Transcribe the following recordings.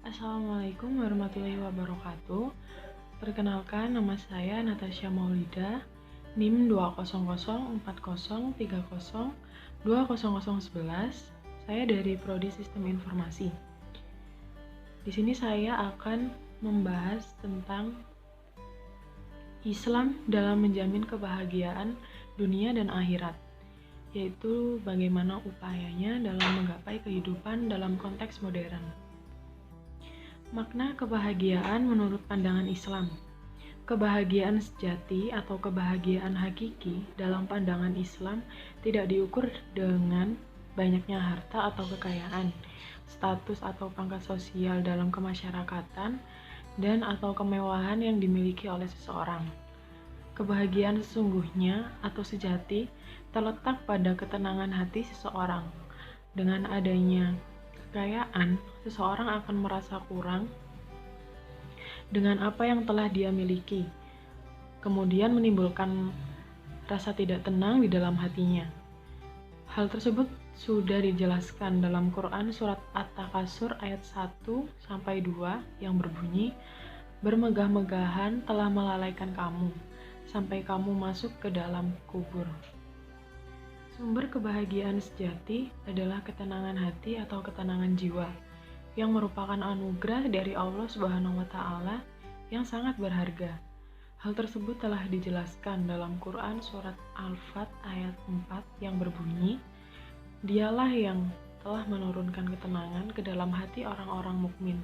Assalamualaikum warahmatullahi wabarakatuh. Perkenalkan, nama saya Natasha Maulida, NIM 20030302011. Saya dari Prodi Sistem Informasi. Di sini saya akan membahas tentang Islam dalam menjamin kebahagiaan dunia dan akhirat, yaitu bagaimana upayanya dalam menggapai kehidupan dalam konteks modern. Makna kebahagiaan menurut pandangan Islam. Kebahagiaan sejati atau kebahagiaan hakiki dalam pandangan Islam tidak diukur dengan banyaknya harta atau kekayaan, status atau pangkat sosial dalam kemasyarakatan, dan atau kemewahan yang dimiliki oleh seseorang. Kebahagiaan sesungguhnya atau sejati terletak pada ketenangan hati seseorang. Dengan adanya kekayaan, seseorang akan merasa kurang dengan apa yang telah dia miliki, kemudian menimbulkan rasa tidak tenang di dalam hatinya. Hal tersebut sudah dijelaskan dalam Quran surat At-Takasur ayat 1-2 yang berbunyi, "Bermegah-megahan telah melalaikan kamu, sampai kamu masuk ke dalam kubur." Sumber kebahagiaan sejati adalah ketenangan hati atau ketenangan jiwa, yang merupakan anugerah dari Allah Subhanahu wa Ta'ala yang sangat berharga. Hal tersebut telah dijelaskan dalam Quran surat Al-Fat ayat 4 yang berbunyi, "Dialah yang telah menurunkan ketenangan ke dalam hati orang-orang mukmin,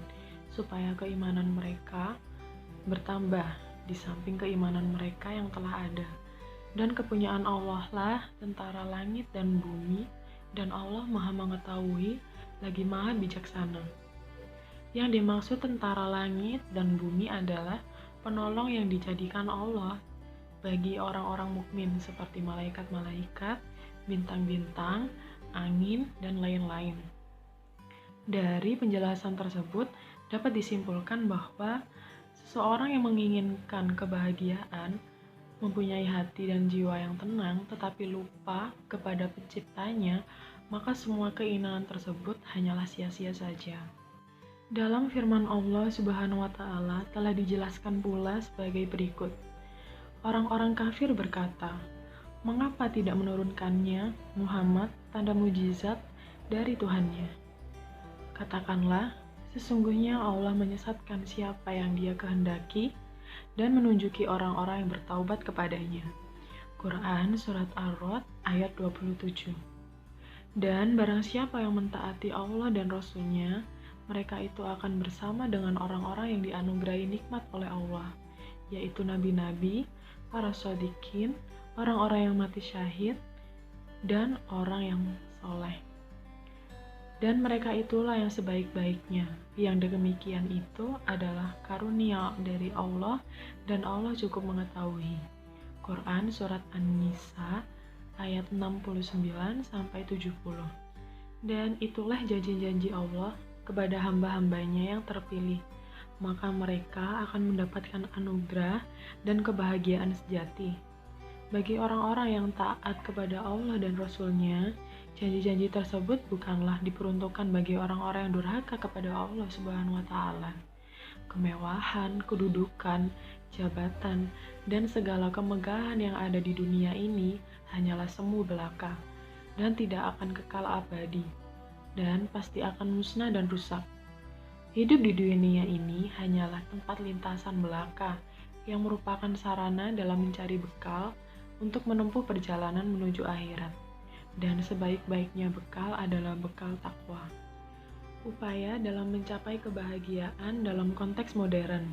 supaya keimanan mereka bertambah di samping keimanan mereka yang telah ada. Dan kepunyaan Allah lah tentara langit dan bumi, dan Allah Maha Mengetahui lagi Maha Bijaksana." Yang dimaksud tentara langit dan bumi adalah penolong yang dijadikan Allah bagi orang-orang mukmin seperti malaikat-malaikat, bintang-bintang, angin, dan lain-lain. Dari penjelasan tersebut dapat disimpulkan bahwa seseorang yang menginginkan kebahagiaan mempunyai hati dan jiwa yang tenang tetapi lupa kepada penciptanya, maka semua keinginan tersebut hanyalah sia-sia saja. Dalam firman Allah Subhanahu wa Ta'ala telah dijelaskan pula sebagai berikut. Orang-orang kafir berkata, "Mengapa tidak menurunkannya Muhammad tanda mujizat dari Tuhannya?" Katakanlah, sesungguhnya Allah menyesatkan siapa yang Dia kehendaki dan menunjuki orang-orang yang bertaubat kepadanya. Quran Surat Ar-Rod ayat 27. Dan barang siapa yang mentaati Allah dan Rasul-Nya, mereka itu akan bersama dengan orang-orang yang dianugerahi nikmat oleh Allah, yaitu nabi-nabi, para shodiqin, orang-orang yang mati syahid, dan orang yang soleh. Dan mereka itulah yang sebaik-baiknya. Yang demikian itu adalah karunia dari Allah, dan Allah cukup mengetahui. Quran Surat An-Nisa ayat 69-70. Dan itulah janji-janji Allah kepada hamba-hambanya yang terpilih, maka mereka akan mendapatkan anugerah dan kebahagiaan sejati. Bagi orang-orang yang taat kepada Allah dan Rasul-Nya, janji-janji tersebut bukanlah diperuntukkan bagi orang-orang yang durhaka kepada Allah Subhanahu wa Ta'ala. Kemewahan, kedudukan, jabatan, dan segala kemegahan yang ada di dunia ini hanyalah semu belaka dan tidak akan kekal abadi, dan pasti akan musnah dan rusak. Hidup di dunia ini hanyalah tempat lintasan belaka yang merupakan sarana dalam mencari bekal untuk menempuh perjalanan menuju akhirat. Dan sebaik-baiknya bekal adalah bekal takwa. Upaya dalam mencapai kebahagiaan dalam konteks modern.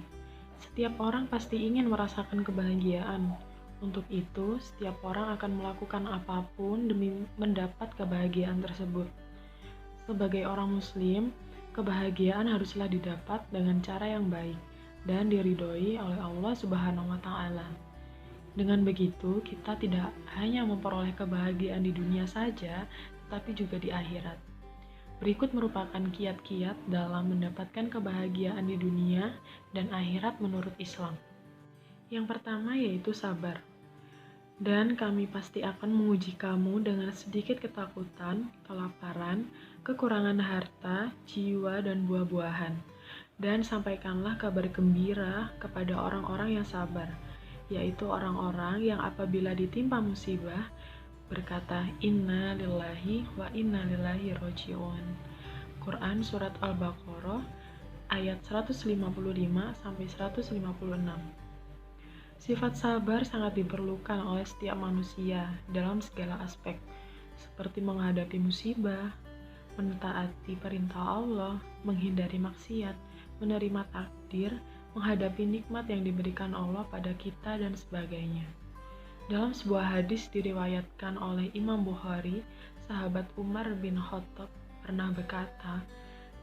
Setiap orang pasti ingin merasakan kebahagiaan. Untuk itu, setiap orang akan melakukan apapun demi mendapat kebahagiaan tersebut. Sebagai orang muslim, kebahagiaan haruslah didapat dengan cara yang baik dan diridhoi oleh Allah Subhanahu wa Ta'ala. Dengan begitu, kita tidak hanya memperoleh kebahagiaan di dunia saja, tetapi juga di akhirat. Berikut merupakan kiat-kiat dalam mendapatkan kebahagiaan di dunia dan akhirat menurut Islam. Yang pertama yaitu sabar. Dan kami pasti akan menguji kamu dengan sedikit ketakutan, kelaparan, kekurangan harta, jiwa, dan buah-buahan. Dan sampaikanlah kabar gembira kepada orang-orang yang sabar, yaitu orang-orang yang apabila ditimpa musibah, berkata, Inna lillahi wa inna ilaihi roji'un. Quran Surat Al-Baqarah ayat 155-156. Sifat sabar sangat diperlukan oleh setiap manusia dalam segala aspek, seperti menghadapi musibah, mentaati perintah Allah, menghindari maksiat, menerima takdir, menghadapi nikmat yang diberikan Allah pada kita, dan sebagainya. Dalam sebuah hadis diriwayatkan oleh Imam Bukhari, sahabat Umar bin Khattab pernah berkata,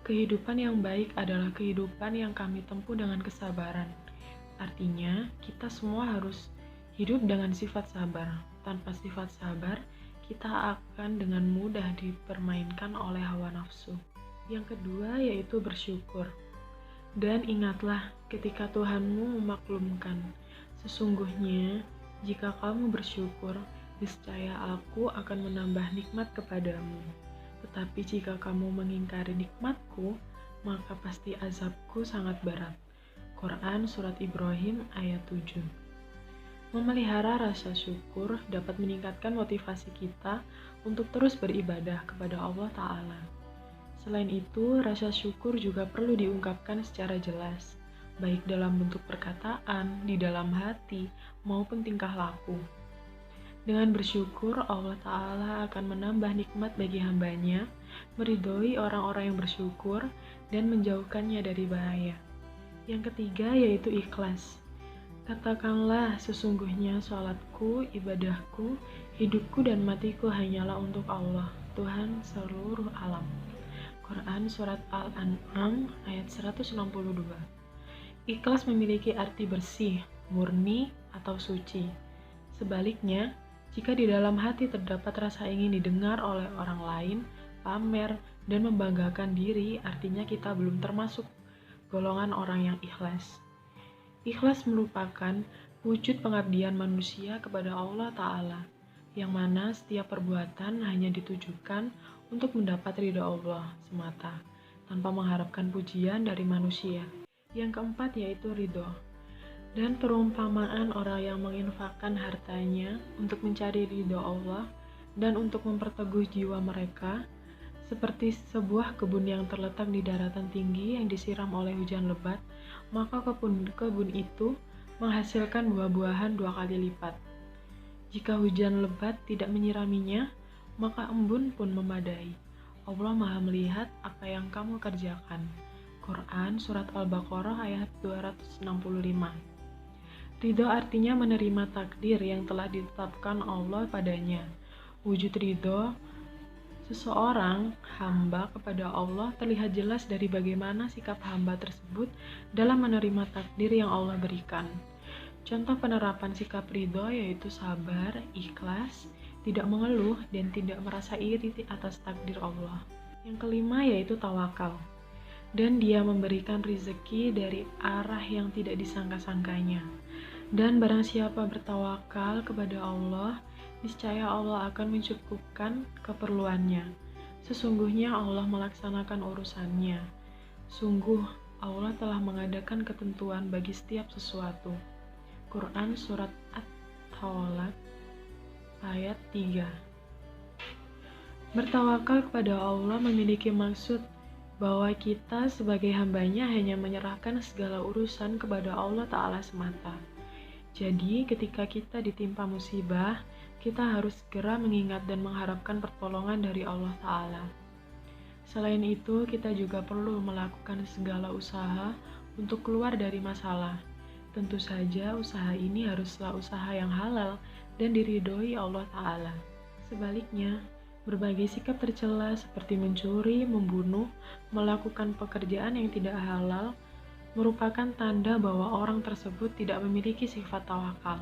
kehidupan yang baik adalah kehidupan yang kami tempuh dengan kesabaran. Artinya, kita semua harus hidup dengan sifat sabar. Tanpa sifat sabar, kita akan dengan mudah dipermainkan oleh hawa nafsu. Yang kedua yaitu bersyukur. Dan ingatlah ketika Tuhanmu memaklumkan, sesungguhnya jika kamu bersyukur, niscaya Aku akan menambah nikmat kepadamu. Tetapi jika kamu mengingkari nikmatku, maka pasti azabku sangat berat. Quran Surat Ibrahim ayat 7. Memelihara rasa syukur dapat meningkatkan motivasi kita untuk terus beribadah kepada Allah Ta'ala. Selain itu, rasa syukur juga perlu diungkapkan secara jelas, baik dalam bentuk perkataan, di dalam hati, maupun tingkah laku. Dengan bersyukur, Allah Ta'ala akan menambah nikmat bagi hambanya, meridhoi orang-orang yang bersyukur, dan menjauhkannya dari bahaya. Yang ketiga yaitu ikhlas. Katakanlah, sesungguhnya sholatku, ibadahku, hidupku, dan matiku hanyalah untuk Allah, Tuhan seluruh alam. Quran Surat Al-An'am ayat 162. Ikhlas memiliki arti bersih, murni, atau suci. Sebaliknya, jika di dalam hati terdapat rasa ingin didengar oleh orang lain, pamer, dan membanggakan diri, artinya kita belum termasuk golongan orang yang ikhlas. Ikhlas merupakan wujud pengabdian manusia kepada Allah Ta'ala, yang mana setiap perbuatan hanya ditujukan untuk mendapat ridha Allah semata, tanpa mengharapkan pujian dari manusia. Yang keempat yaitu ridho. Dan perumpamaan orang yang menginfakkan hartanya untuk mencari ridho Allah dan untuk memperteguh jiwa mereka, seperti sebuah kebun yang terletak di daratan tinggi yang disiram oleh hujan lebat, maka kebun itu menghasilkan buah-buahan 2 kali lipat. Jika hujan lebat tidak menyiraminya, maka embun pun memadai. Allah Maha melihat apa yang kamu kerjakan. Quran Surat Al-Baqarah ayat 265. Ridho artinya menerima takdir yang telah ditetapkan Allah padanya. Wujud ridho seseorang hamba kepada Allah terlihat jelas dari bagaimana sikap hamba tersebut dalam menerima takdir yang Allah berikan. Contoh penerapan sikap ridho yaitu sabar, ikhlas, tidak mengeluh, dan tidak merasa iri atas takdir Allah. Yang kelima yaitu tawakal. Dan Dia memberikan rezeki dari arah yang tidak disangka-sangkanya. Dan barang siapa bertawakal kepada Allah, niscaya Allah akan mencukupkan keperluannya. Sesungguhnya Allah melaksanakan urusannya. Sungguh Allah telah mengadakan ketentuan bagi setiap sesuatu. Quran Surat At-Tawalak ayat 3. Bertawakal kepada Allah memiliki maksud bahwa kita sebagai hambanya hanya menyerahkan segala urusan kepada Allah Ta'ala semata. Jadi ketika kita ditimpa musibah, kita harus segera mengingat dan mengharapkan pertolongan dari Allah Ta'ala. Selain itu, kita juga perlu melakukan segala usaha untuk keluar dari masalah. Tentu saja usaha ini haruslah usaha yang halal dan diridhoi Allah Ta'ala. Sebaliknya, berbagai sikap tercela seperti mencuri, membunuh, melakukan pekerjaan yang tidak halal merupakan tanda bahwa orang tersebut tidak memiliki sifat tawakal.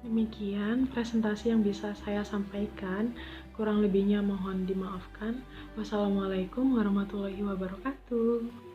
Demikian presentasi yang bisa saya sampaikan, kurang lebihnya mohon dimaafkan. Wassalamualaikum warahmatullahi wabarakatuh.